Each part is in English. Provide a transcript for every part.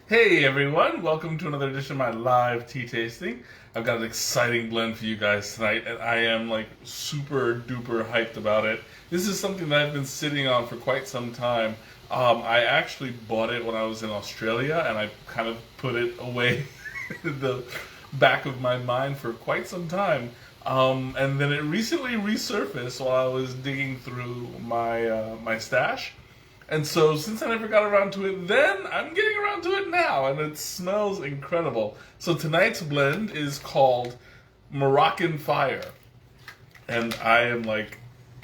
Hey everyone, welcome to another edition of my live tea tasting. I've got an exciting blend for you guys tonight, and I am like super duper hyped about it. This is something that I've been sitting on for quite some time. I actually bought it when I was in Australia, and I kind of put it away in the back of my mind for quite some time. And then it recently resurfaced while I was digging through my stash. And so, since I never got around to it then, I'm getting around to it now, and it smells incredible. So, tonight's blend is called Moroccan Fire. And I am like,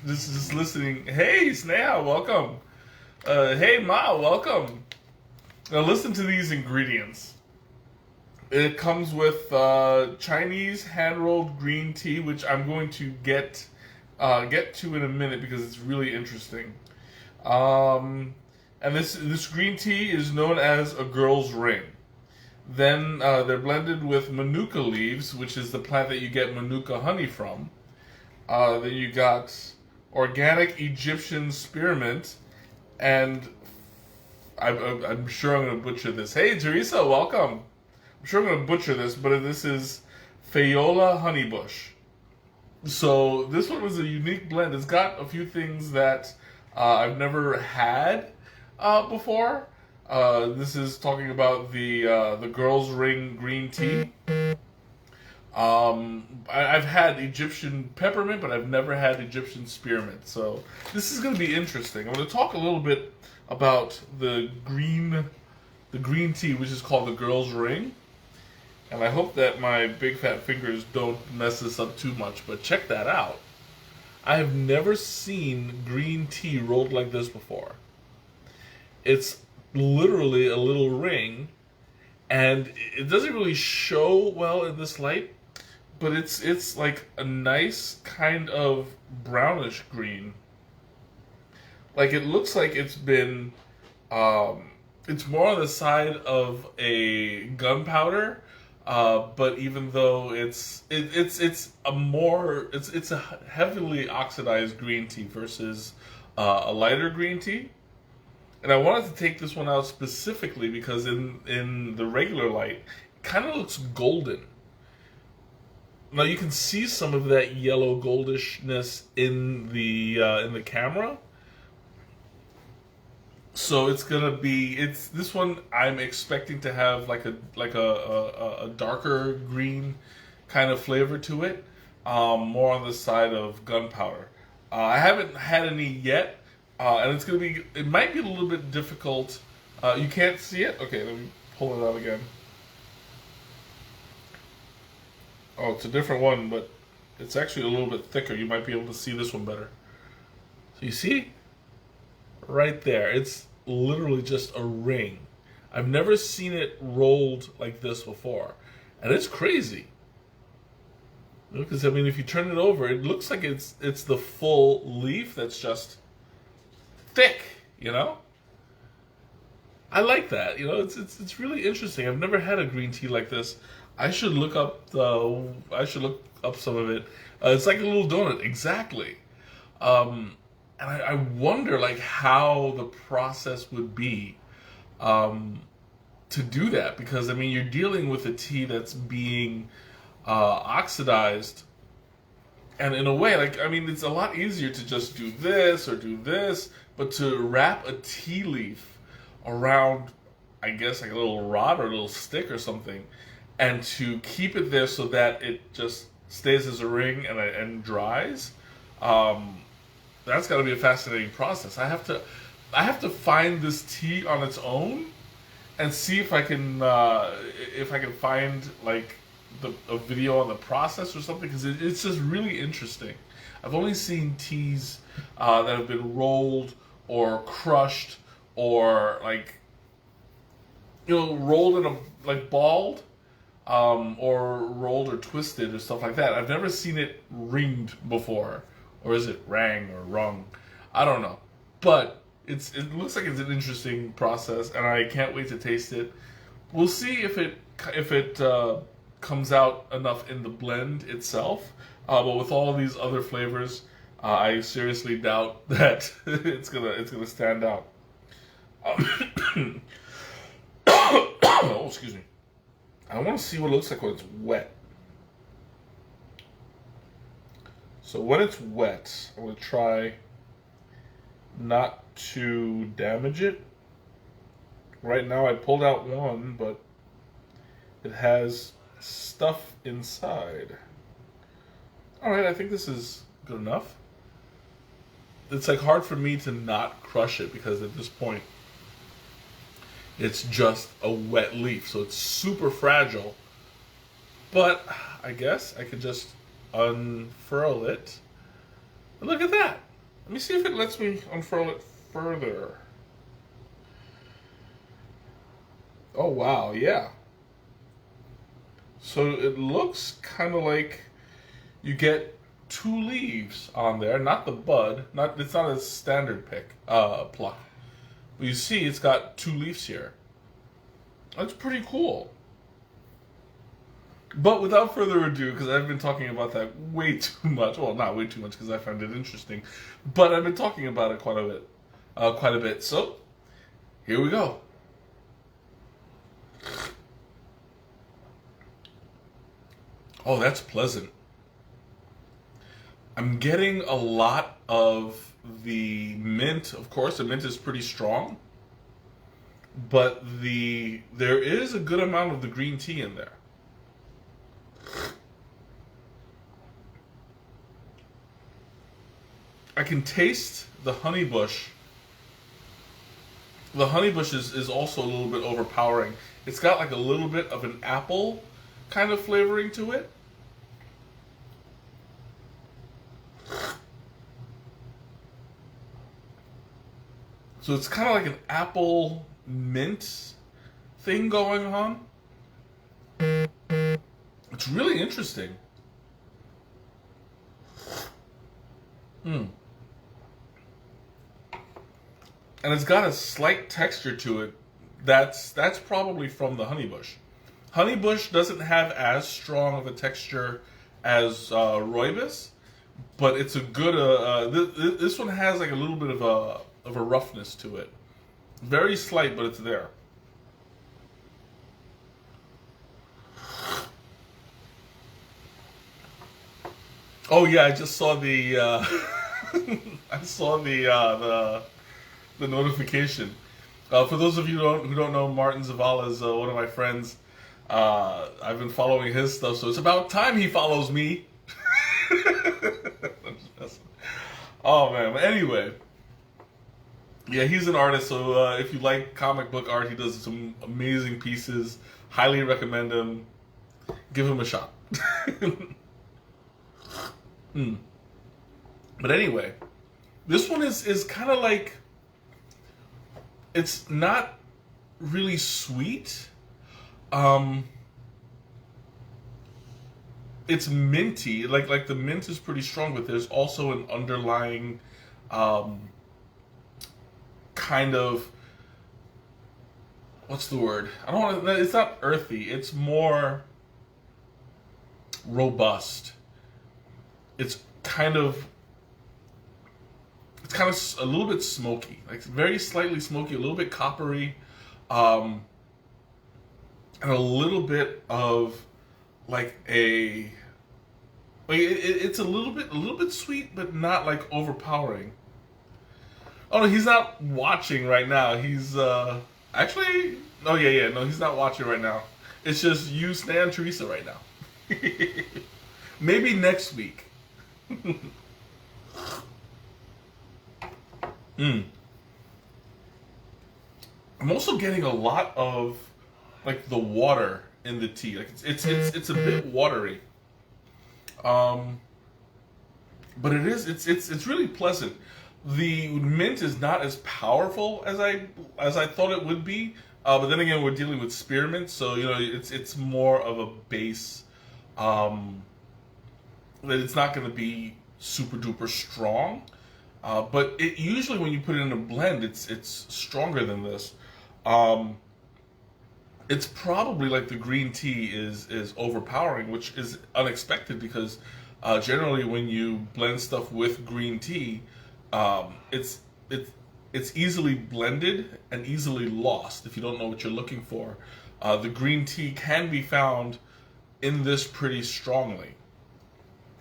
just listening. Hey, Sneha, welcome. Hey, Ma, welcome. Now, listen to these ingredients. It comes with Chinese hand rolled green tea, which I'm going to get to in a minute because it's really interesting. And this green tea is known as a girl's ring. Then they're blended with manuka leaves, which is the plant that you get manuka honey from. Then you got organic Egyptian spearmint, and I'm sure I'm going to butcher this. Hey, Teresa, welcome. I'm sure I'm going to butcher this, but this is Fayola honeybush. So this one was a unique blend. It's got a few things that I've never had before. This is talking about the girl's ring green tea. I've had Egyptian peppermint, but I've never had Egyptian spearmint. So this is going to be interesting. I'm going to talk a little bit about the green tea, which is called the girl's ring. And I hope that my big fat fingers don't mess this up too much. But check that out. I have never seen green tea rolled like this before. It's literally a little ring, and it doesn't really show well in this light, but it's like a nice kind of brownish green. Like it looks like it's been, it's more on the side of a gunpowder. But even though it's a heavily oxidized green tea versus a lighter green tea, and I wanted to take this one out specifically because in the regular light, it kind of looks golden. Now you can see some of that yellow goldishness in the camera. So it's this one I'm expecting to have like a darker green kind of flavor to it, more on the side of gunpowder. I haven't had any yet, and it might be a little bit difficult. You can't see it? Okay, let me pull it out again. Oh, it's a different one, but it's actually a little bit thicker. You might be able to see this one better. So you see? Right there. It's literally just a ring. I've never seen it rolled like this before. And it's crazy. Because, I mean, if you turn it over, it looks like it's the full leaf that's just thick, you know? I like that. You know, it's really interesting. I've never had a green tea like this. I should look up some of it. It's like a little donut, exactly. And I wonder, like, how the process would be to do that. Because, I mean, you're dealing with a tea that's being oxidized. And in a way, like, I mean, it's a lot easier to just do this or do this. But to wrap a tea leaf around, I guess, like a little rod or a little stick or something, and to keep it there so that it just stays as a ring and dries, that's got to be a fascinating process. I have to find this tea on its own and see if I can find like a video on the process or something, because it's just really interesting. I've only seen teas that have been rolled or crushed or like, you know, rolled in a like balled, or rolled or twisted or stuff like that. I've never seen it ringed before. Or is it rang or rung? I don't know. But it looks like it's an interesting process, and I can't wait to taste it. We'll see if it comes out enough in the blend itself. But with all these other flavors, I seriously doubt that it's gonna stand out. excuse me. I want to see what it looks like when it's wet. So when it's wet, I'm going to try not to damage it. Right now I pulled out one, but it has stuff inside. Alright, I think this is good enough. It's like hard for me to not crush it because at this point it's just a wet leaf, so it's super fragile. But I guess I could just unfurl it. And look at that. Let me see if it lets me unfurl it further. Oh wow, yeah. So it looks kind of like you get 2 leaves on there, not the bud. It's not a standard pluck. But you see, it's got 2 leaves here. That's pretty cool. But without further ado, because I've been talking about that way too much. Well, not way too much, because I find it interesting. But I've been talking about it quite a bit. So here we go. Oh, that's pleasant. I'm getting a lot of the mint. Of course, the mint is pretty strong. But there is a good amount of the green tea in there. I can taste the honey bush. The honey bush is also a little bit overpowering. It's got like a little bit of an apple kind of flavoring to it. So it's kind of like an apple mint thing going on. It's really interesting. And it's got a slight texture to it. That's probably from the honeybush. Honeybush doesn't have as strong of a texture as rooibos, but it's a good. This one has like a little bit of a roughness to it. Very slight, but it's there. Oh yeah, I just saw the I saw the notification. For those of you who don't know, Martin Zavala is one of my friends. I've been following his stuff, so it's about time he follows me. Oh man, but anyway. Yeah, he's an artist, so if you like comic book art, he does some amazing pieces. Highly recommend him. Give him a shot. But anyway, this one is kind of like, it's not really sweet. It's minty, like the mint is pretty strong, but there's also an underlying kind of, what's the word? I don't want to. It's not earthy. It's more robust. It's kind of a little bit smoky, like very slightly smoky, a little bit coppery, and a little bit of like it's a little bit sweet, but not like overpowering. Oh no, he's not watching right now. He's actually, oh yeah, no, he's not watching right now. It's just you, Stan, Teresa right now. Maybe next week. I'm also getting a lot of like the water in the tea. Like it's a bit watery. But it's really pleasant. The mint is not as powerful as I thought it would be. But then again, we're dealing with spearmint, so you know it's more of a base. That it's not going to be super duper strong. But it usually when you put it in a blend, it's stronger than this. It's probably like the green tea is overpowering, which is unexpected because generally when you blend stuff with green tea, it's easily blended and easily lost if you don't know what you're looking for. the green tea can be found in this pretty strongly.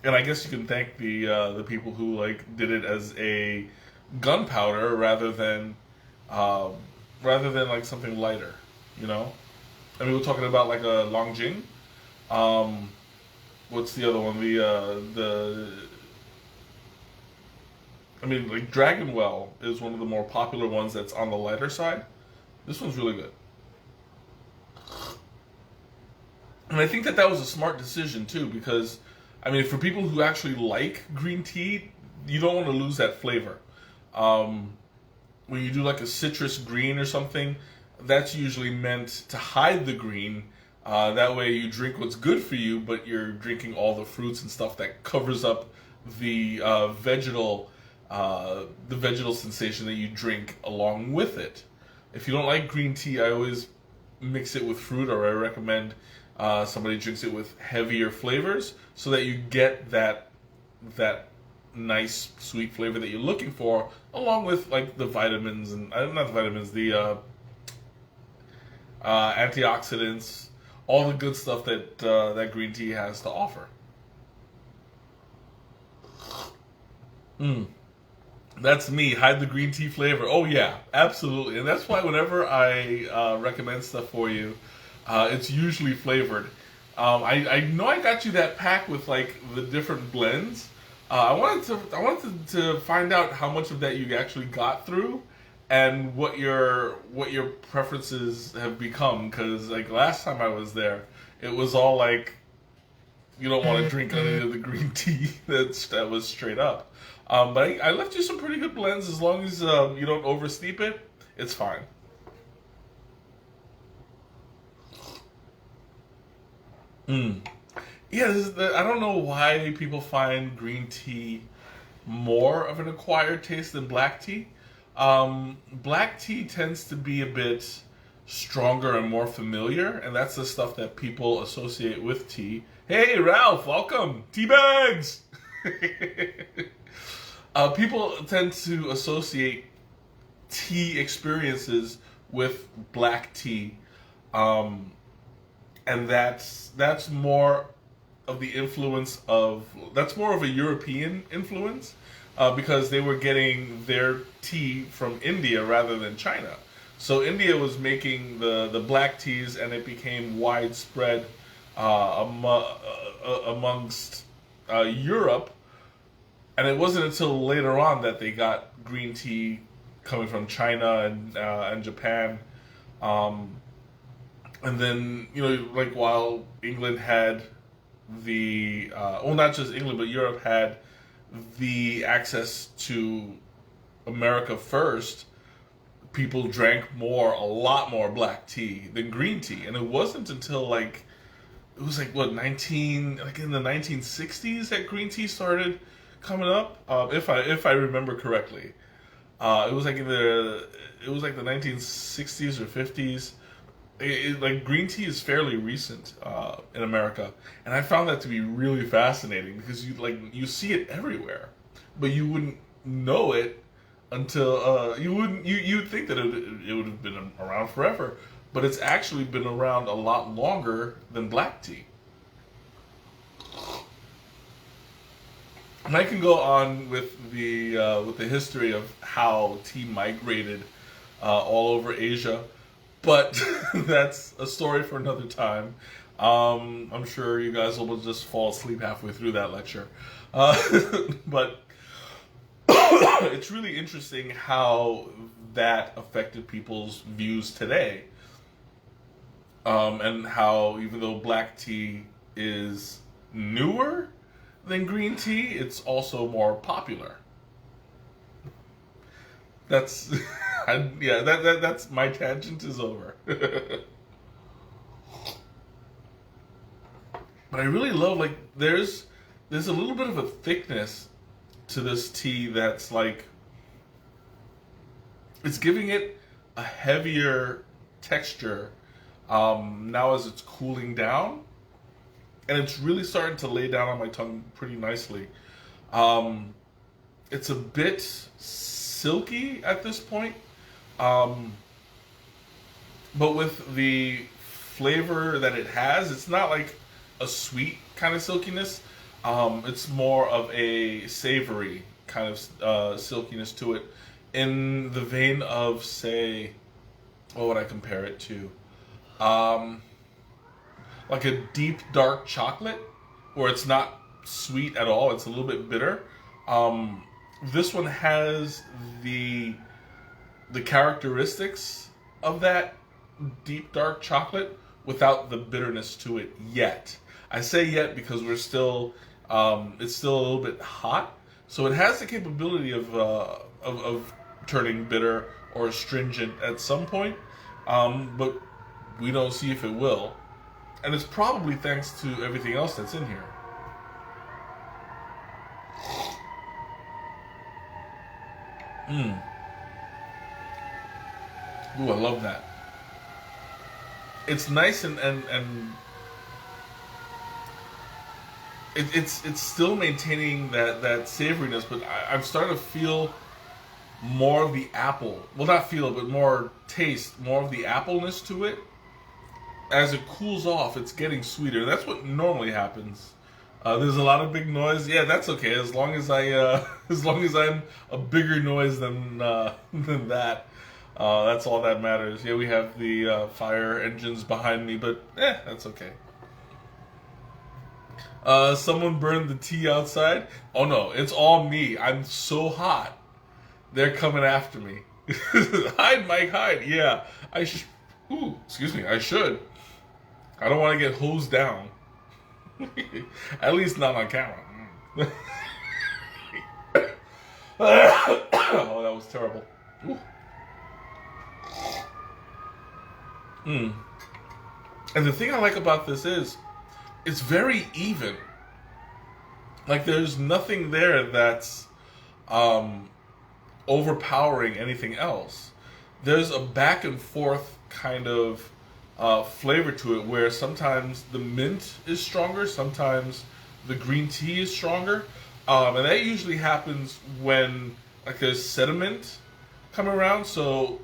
And I guess you can thank the people who like did it as a gunpowder uh, rather than like something lighter, you know. I mean, we're talking about like a Longjing. Um, what's the other one? The I mean, like Dragonwell is one of the more popular ones that's on the lighter side. This one's really good. And I think that that was a smart decision too, because I mean, for people who actually like green tea, you don't want to lose that flavor. Um, when you do like a citrus green or something, that's usually meant to hide the green. That way, you drink what's good for you, but you're drinking all the fruits and stuff that covers up the the vegetal sensation that you drink along with it. If you don't like green tea, I always mix it with fruit, or I recommend somebody drinks it with heavier flavors, so that you get that nice sweet flavor that you're looking for, along with like the vitamins and not the vitamins, the antioxidants, all the good stuff that that green tea has to offer. Mm. That's me. Hide the green tea flavor. Oh yeah, absolutely. And that's why whenever I recommend stuff for you, it's usually flavored. I know I got you that pack with like the different blends. I wanted to find out how much of that you actually got through, and what your preferences have become. Because like last time I was there, it was all like you don't want to drink any of the green tea that was straight up. But I left you some pretty good blends. As long as you don't oversteep it, it's fine. Mm. Yeah, I don't know why people find green tea more of an acquired taste than black tea. Black tea tends to be a bit stronger and more familiar, and that's the stuff that people associate with tea. Hey, Ralph, welcome. Tea bags. People tend to associate tea experiences with black tea, um, and that's more of the influence of that's more of a European influence because they were getting their tea from India rather than China. So India was making the black teas, and it became widespread amongst Europe. And it wasn't until later on that they got green tea coming from China and Japan. Um, and then, you know, like while England had well, not just England, but Europe had the access to America first, people drank a lot more black tea than green tea. And it wasn't until it was like what, like in the 1960s that green tea started coming up, if I remember correctly. It was like the 1960s or 50s. Like green tea is fairly recent in America, and I found that to be really fascinating because you see it everywhere, but you wouldn't know it until you'd think that it would have been around forever, but it's actually been around a lot longer than black tea. And I can go on with the history of how tea migrated all over Asia, but that's a story for another time. I'm sure you guys will just fall asleep halfway through that lecture, but it's really interesting how that affected people's views today, and how even though black tea is newer than green tea, it's also more popular. That's yeah. That's my tangent is over. But I really love there's a little bit of a thickness to this tea that's like it's giving it a heavier texture now as it's cooling down, and it's really starting to lay down on my tongue pretty nicely. It's a bit silky at this point, but with the flavor that it has, it's not like a sweet kind of silkiness. It's more of a savory kind of silkiness to it, in the vein of, say, what would I compare it to? Like a deep dark chocolate, where it's not sweet at all. It's a little bit bitter. This one has the characteristics of that deep dark chocolate without the bitterness to it yet. I say yet because we're still it's still a little bit hot, so it has the capability of turning bitter or astringent at some point, but we don't see if it will, and it's probably thanks to everything else that's in here. Ooh, I love that. It's nice and it's still maintaining that savoriness, but I'm starting to feel more of the apple. Well, not feel, but more taste, more of the appleness to it. As it cools off, it's getting sweeter. That's what normally happens. There's a lot of big noise. Yeah, that's okay. As long as as long as I'm a bigger noise than that, that's all that matters. Yeah, we have the fire engines behind me, but that's okay. Someone burned the tea outside. Oh no, it's all me. I'm so hot. They're coming after me. Hide, Mike, hide. Yeah, I should. Ooh, excuse me. I should. I don't want to get hosed down. At least not on camera. Oh, that was terrible. And the thing I like about this is, it's very even. Like, there's nothing there that's overpowering anything else. There's a back and forth kind of flavor to it, where sometimes the mint is stronger, sometimes the green tea is stronger, and that usually happens when like there's sediment coming around. So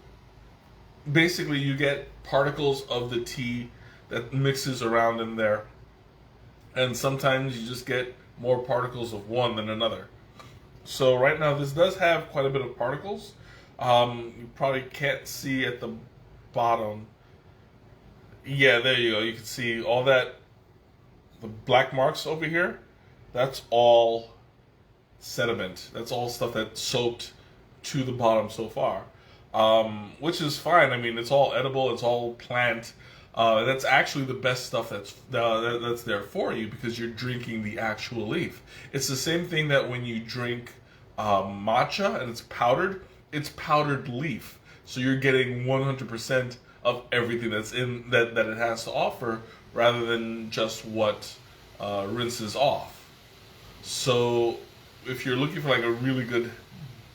basically, you get particles of the tea that mixes around in there, and sometimes you just get more particles of one than another. So right now, this does have quite a bit of particles. You probably can't see at the bottom. Yeah, there you go. You can see all that, the black marks over here. That's all sediment. That's all stuff that's soaked to the bottom so far, which is fine. I mean, it's all edible. It's all plant. That's actually the best stuff that's there for you, because you're drinking the actual leaf. It's the same thing that when you drink matcha and it's powdered leaf. So you're getting 100% of everything that's in that it has to offer, rather than just what rinses off. So if you're looking for like a really good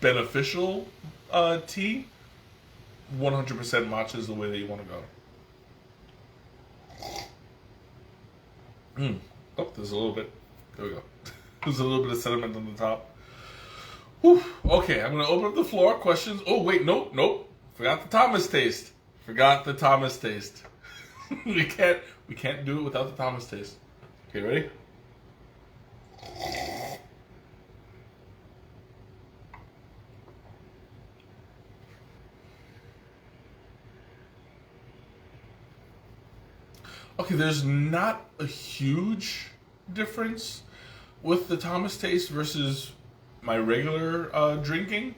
beneficial tea, 100% matcha is the way that you want to go. Oh, there's a little bit. There we go. There's a little bit of sediment on the top. Whew. Okay, I'm gonna open up the floor. Questions? Oh wait, nope. Forgot the Thomas taste. we can't do it without the Thomas taste. Okay, ready? Okay, there's not a huge difference with the Thomas taste versus my regular drinking.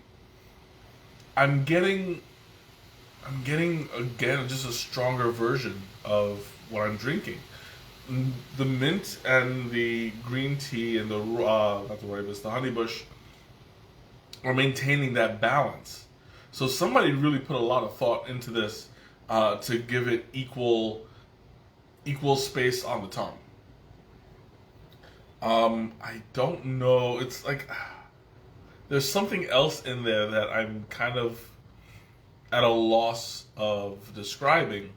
I'm getting again just a stronger version of what I'm drinking. The mint and the green tea and the not the rooibos, the honeybush are maintaining that balance. So somebody really put a lot of thought into this to give it equal space on the tongue. I don't know. It's like there's something else in there that I'm kind of at a loss of describing,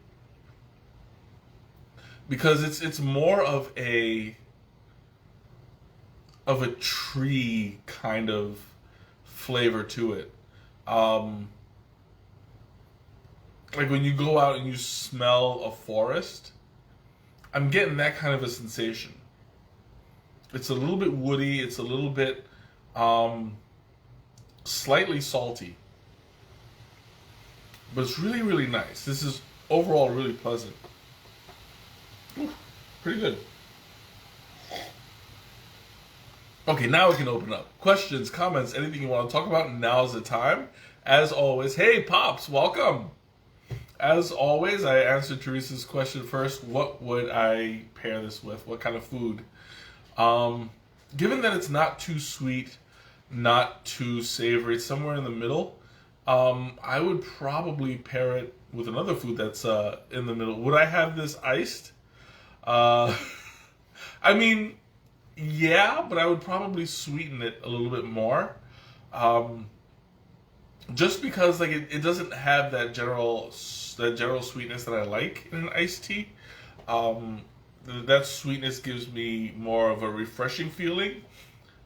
because it's more of a tree kind of flavor to it. Kind like when you go out and you smell a forest, I'm getting that kind of a sensation. It's a little bit woody. It's a little bit slightly salty, but it's really, really nice. This is overall really pleasant. Ooh, pretty good. Okay, now we can open up. Questions, comments, anything you want to talk about, now's the time. As always, hey, Pops, welcome. As always, I answered Teresa's question first. What would I pair this with? What kind of food? Given that it's not too sweet, not too savory, it's somewhere in the middle, I would probably pair it with another food that's in the middle. Would I have this iced? I mean, yeah, but I would probably sweeten it a little bit more. Just because like it doesn't have that general sweetness that I like in an iced tea. That sweetness gives me more of a refreshing feeling.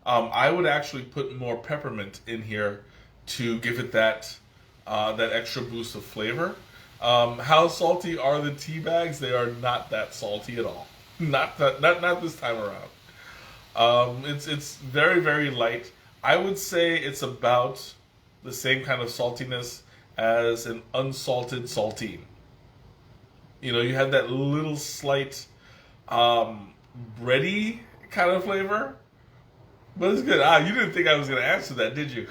I would actually put more peppermint in here to give it that extra boost of flavor. How salty are the tea bags? They are not that salty at all. Not this time around. It's very, very light. I would say it's about the same kind of saltiness as an unsalted saltine. You know, you have that little slight bready kind of flavor, but it's good. You didn't think I was going to answer that, did you?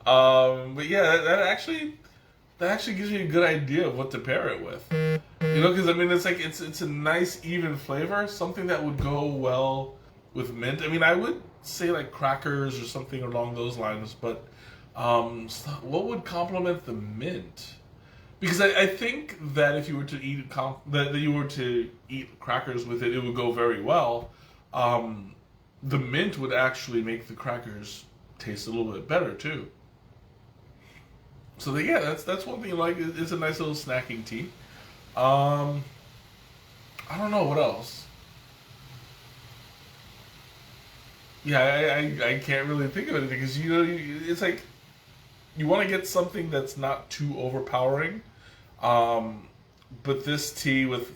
But yeah, that actually gives you a good idea of what to pair it with. You know, because I mean, it's a nice even flavor, something that would go well with mint. I mean, I would say like crackers or something along those lines, but what would complement the mint? Because I think that if you were to eat that you were to eat crackers with it, it would go very well. The mint would actually make the crackers taste a little bit better too. So yeah, that's one thing. Like, it's a nice little snacking tea. I don't know what else. Yeah, I can't really think of anything because it's like you want to get something that's not too overpowering. But this tea with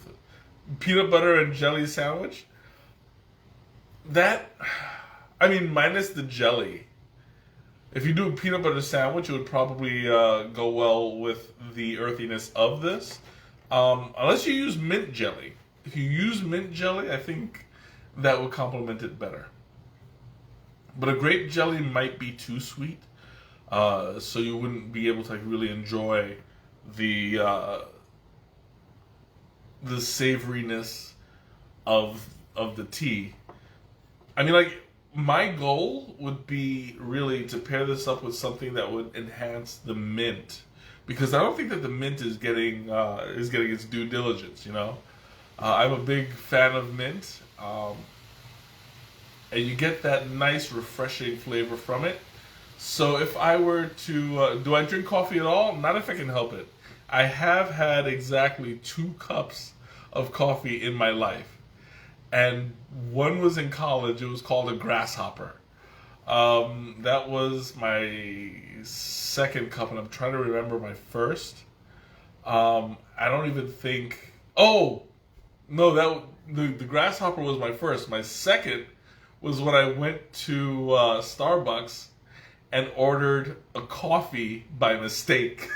peanut butter and jelly sandwich, I mean, minus the jelly. If you do a peanut butter sandwich, it would probably go well with the earthiness of this. Unless you use mint jelly. If you use mint jelly, I think that would complement it better. But a grape jelly might be too sweet, so you wouldn't be able to like really enjoy the savoriness of the tea. I mean, like, my goal would be really to pair this up with something that would enhance the mint, because I don't think that the mint is getting its due diligence. You know, I'm a big fan of mint, and you get that nice, refreshing flavor from it. So if I were to, do I drink coffee at all? Not if I can help it. I have had exactly 2 cups of coffee in my life. And one was in college. It was called a grasshopper. That was my second cup, and I'm trying to remember my first. I don't even think... Oh! No, the grasshopper was my first. My second was when I went to Starbucks and ordered a coffee by mistake.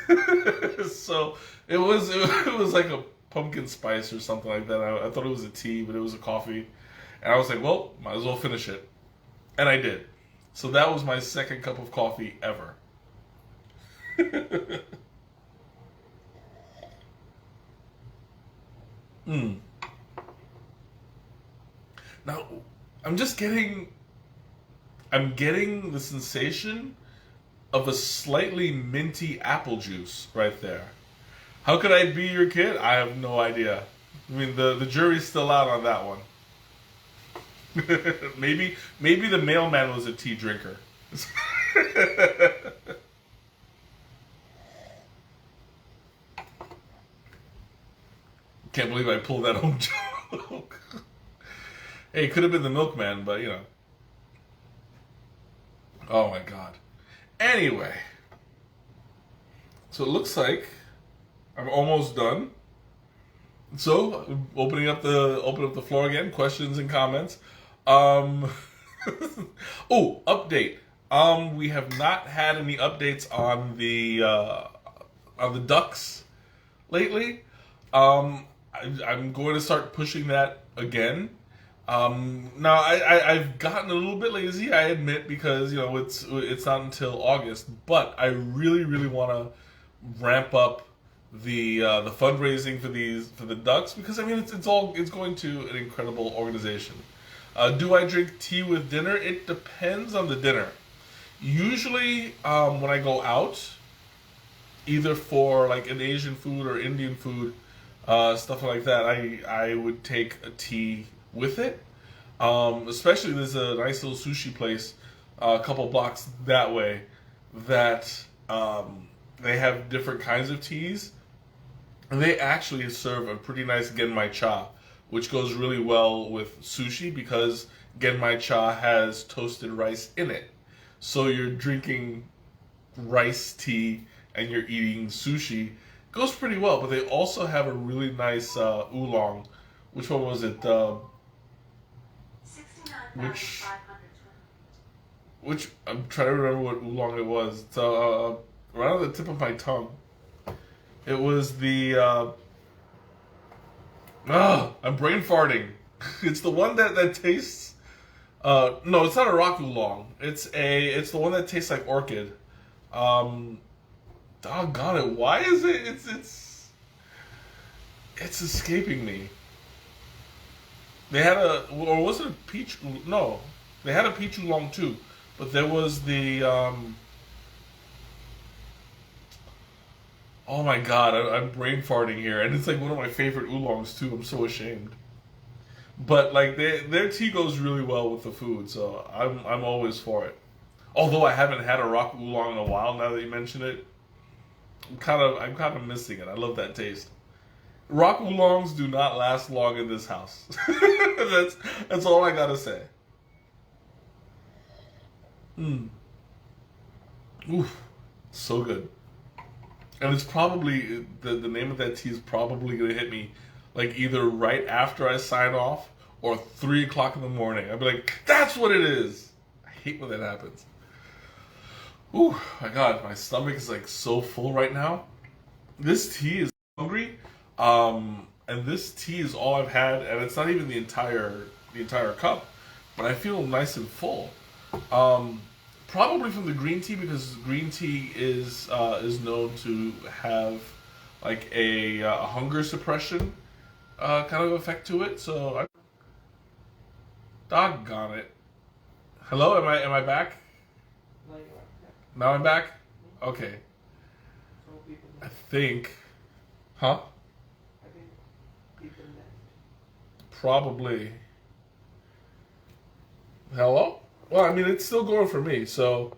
So it was like a pumpkin spice or something like that. I thought it was a tea, but it was a coffee. And I was like, well, might as well finish it. And I did. So that was my second cup of coffee ever. Now, I'm getting the sensation of a slightly minty apple juice right there. How could I be your kid? I have no idea. I mean, the jury's still out on that one. maybe the mailman was a tea drinker. Can't believe I pulled that home joke. Hey, it could have been the milkman, but you know. Oh my god. Anyway. So it looks like I'm almost done. So opening up the floor again. Questions and comments. Oh, update. We have not had any updates on the ducks lately. I'm going to start pushing that again. Now I've gotten a little bit lazy, I admit, because it's not until August. But I really want to ramp up the fundraising for the ducks, because I mean it's going to an incredible organization. Do I drink tea with dinner? It depends on the dinner. Usually, when I go out, either for like an Asian food or Indian food, stuff like that, I would take a tea with it. Especially there's a nice little sushi place a couple blocks that way that they have different kinds of teas, and they actually serve a pretty nice genmai cha, which goes really well with sushi because genmai cha has toasted rice in it. So you're drinking rice tea and you're eating sushi. Goes pretty well, but they also have a really nice oolong. Which one was it? Which I'm trying to remember what oolong it was. It's right on the tip of my tongue. It was the I'm brain farting. It's the one that tastes. No, it's not a rock oolong. It's the one that tastes like orchid. Doggone it! Why is it? It's escaping me. They had or was it a peach? No, they had a peach oolong too, but there was the Oh my god, I'm brain farting here, and it's like one of my favorite oolongs too. I'm so ashamed. But like their tea goes really well with the food, so I'm always for it. Although I haven't had a rock oolong in a while. Now that you mention it, I'm kind of missing it. I love that taste. Rock oolongs do not last long in this house. That's all I gotta say. Oof, so good. And it's probably the name of that tea is probably gonna hit me like either right after I sign off or 3 o'clock in the morning. I'll be like, that's what it is. I hate when that happens. Ooh, my god, my stomach is like so full right now. This tea is hungry. And this tea is all I've had, and it's not even the entire cup, but I feel nice and full. Probably from the green tea, because green tea is known to have like a hunger suppression kind of effect to it. So, doggone it. Hello, am I back? Now I'm back. Okay. I think, huh? Probably. Hello? Well, I mean, it's still going for me, so...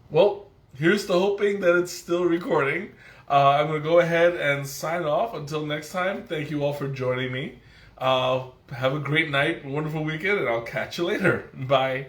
Well, here's the hoping that it's still recording. I'm going to go ahead and sign off. Until next time, thank you all for joining me. Have a great night, wonderful weekend, and I'll catch you later. Bye.